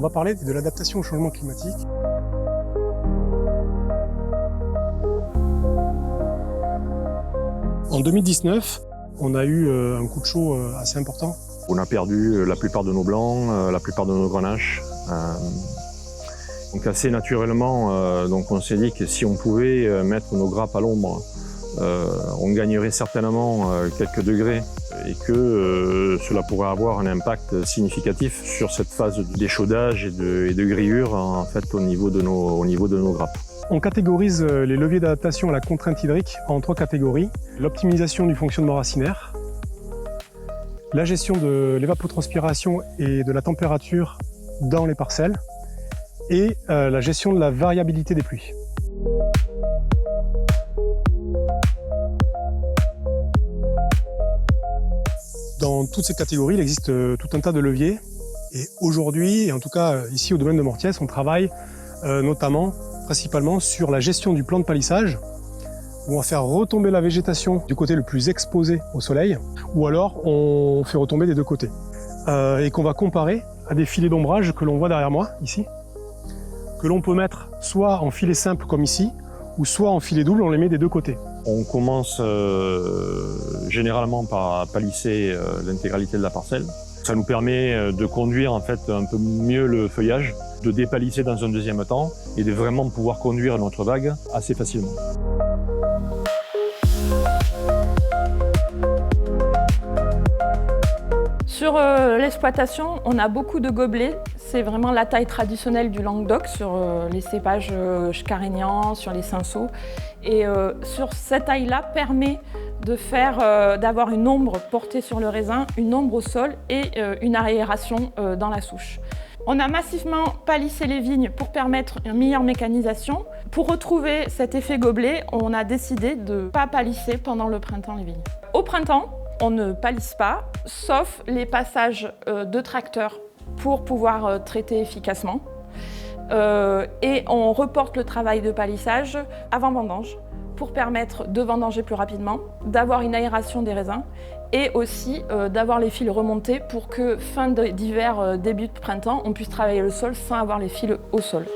va parler de l'adaptation au changement climatique. En 2019, on a eu un coup de chaud assez important. On a perdu la plupart de nos blancs, la plupart de nos grenaches. Donc assez naturellement, donc on s'est dit que si on pouvait mettre nos grappes à l'ombre, on gagnerait certainement quelques degrés et que cela pourrait avoir un impact significatif sur cette phase d'échaudage et de grillure en fait, au niveau de nos grappes. On catégorise les leviers d'adaptation à la contrainte hydrique en 3 catégories. L'optimisation du fonctionnement racinaire, la gestion de l'évapotranspiration et de la température dans les parcelles et la gestion de la variabilité des pluies. Dans toutes ces catégories, il existe tout un tas de leviers. Et aujourd'hui, et en tout cas ici au domaine de Mortiès, on travaille principalement sur la gestion du plan de palissage, où on va faire retomber la végétation du côté le plus exposé au soleil, ou alors on fait retomber des deux côtés. Et qu'on va comparer à des filets d'ombrage que l'on voit derrière moi, ici, que l'on peut mettre soit en filet simple comme ici, ou soit en filet double, on les met des deux côtés. On commence généralement par palisser l'intégralité de la parcelle. Ça nous permet de conduire en fait un peu mieux le feuillage, de dépalisser dans un deuxième temps et de vraiment pouvoir conduire notre vague assez facilement. Sur l'exploitation, on a beaucoup de gobelets. C'est vraiment la taille traditionnelle du Languedoc sur les cépages carignan, sur les cinsault. Et sur cette taille-là permet d'avoir une ombre portée sur le raisin, une ombre au sol et une aération dans la souche. On a massivement palissé les vignes pour permettre une meilleure mécanisation. Pour retrouver cet effet gobelet, on a décidé de ne pas palisser pendant le printemps les vignes. Au printemps, on ne palisse pas, sauf les passages de tracteurs pour pouvoir traiter efficacement. Et on reporte le travail de palissage avant vendange pour permettre de vendanger plus rapidement, d'avoir une aération des raisins et aussi d'avoir les fils remontés pour que fin d'hiver, début de printemps, on puisse travailler le sol sans avoir les fils au sol.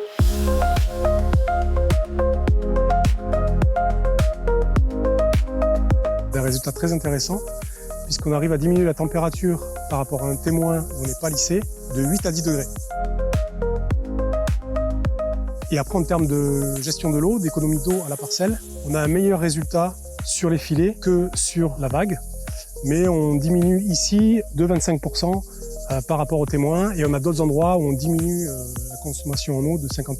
Un résultat très intéressant puisqu'on arrive à diminuer la température par rapport à un témoin où on n'est pas lissé de 8 à 10 degrés. Et après, en termes de gestion de l'eau, d'économie d'eau à la parcelle, on a un meilleur résultat sur les filets que sur la vague. Mais on diminue ici de 25% par rapport au témoin et on a d'autres endroits où on diminue la consommation en eau de 50%.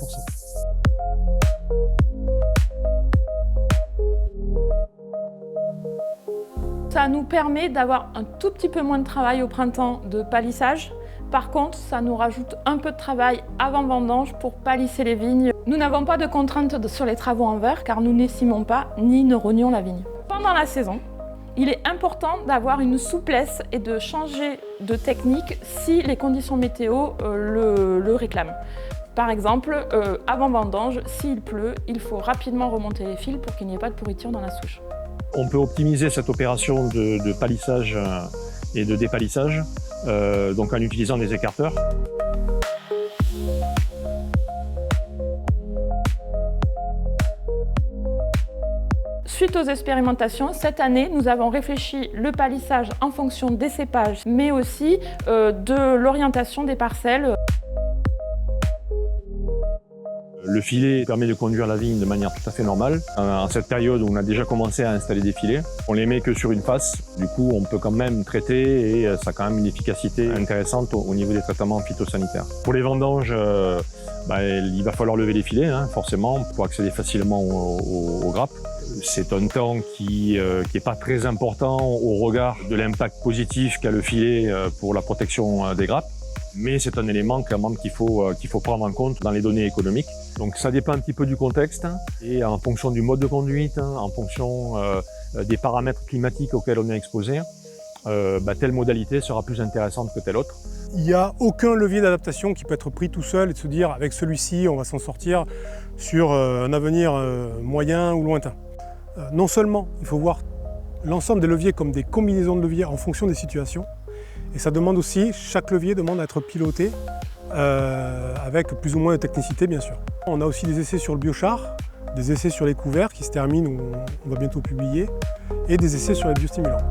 Ça nous permet d'avoir un tout petit peu moins de travail au printemps de palissage. Par contre, ça nous rajoute un peu de travail avant vendange pour palisser les vignes. Nous n'avons pas de contraintes sur les travaux en verre car nous n'essimons pas ni ne rognons la vigne. Pendant la saison, il est important d'avoir une souplesse et de changer de technique si les conditions météo le réclament. Par exemple, avant vendange, s'il pleut, il faut rapidement remonter les fils pour qu'il n'y ait pas de pourriture dans la souche. On peut optimiser cette opération de palissage et de dépalissage donc en utilisant des écarteurs. Suite aux expérimentations, cette année, nous avons réfléchi le palissage en fonction des cépages, mais aussi de l'orientation des parcelles. Le filet permet de conduire la vigne de manière tout à fait normale. En cette période où on a déjà commencé à installer des filets, on les met que sur une face. Du coup, on peut quand même traiter et ça a quand même une efficacité intéressante au niveau des traitements phytosanitaires. Pour les vendanges, il va falloir lever les filets, forcément, pour accéder facilement aux grappes. C'est un temps qui est pas très important au regard de l'impact positif qu'a le filet pour la protection des grappes. Mais c'est un élément quand même qu'il faut prendre en compte dans les données économiques. Donc ça dépend un petit peu du contexte et en fonction du mode de conduite, en fonction des paramètres climatiques auxquels on est exposé, telle modalité sera plus intéressante que telle autre. Il n'y a aucun levier d'adaptation qui peut être pris tout seul et de se dire avec celui-ci on va s'en sortir sur un avenir moyen ou lointain. Non seulement il faut voir l'ensemble des leviers comme des combinaisons de leviers en fonction des situations, et ça demande aussi, chaque levier demande à être piloté avec plus ou moins de technicité bien sûr. On a aussi des essais sur le biochar, des essais sur les couverts qui se terminent ou on va bientôt publier, et des essais sur les biostimulants.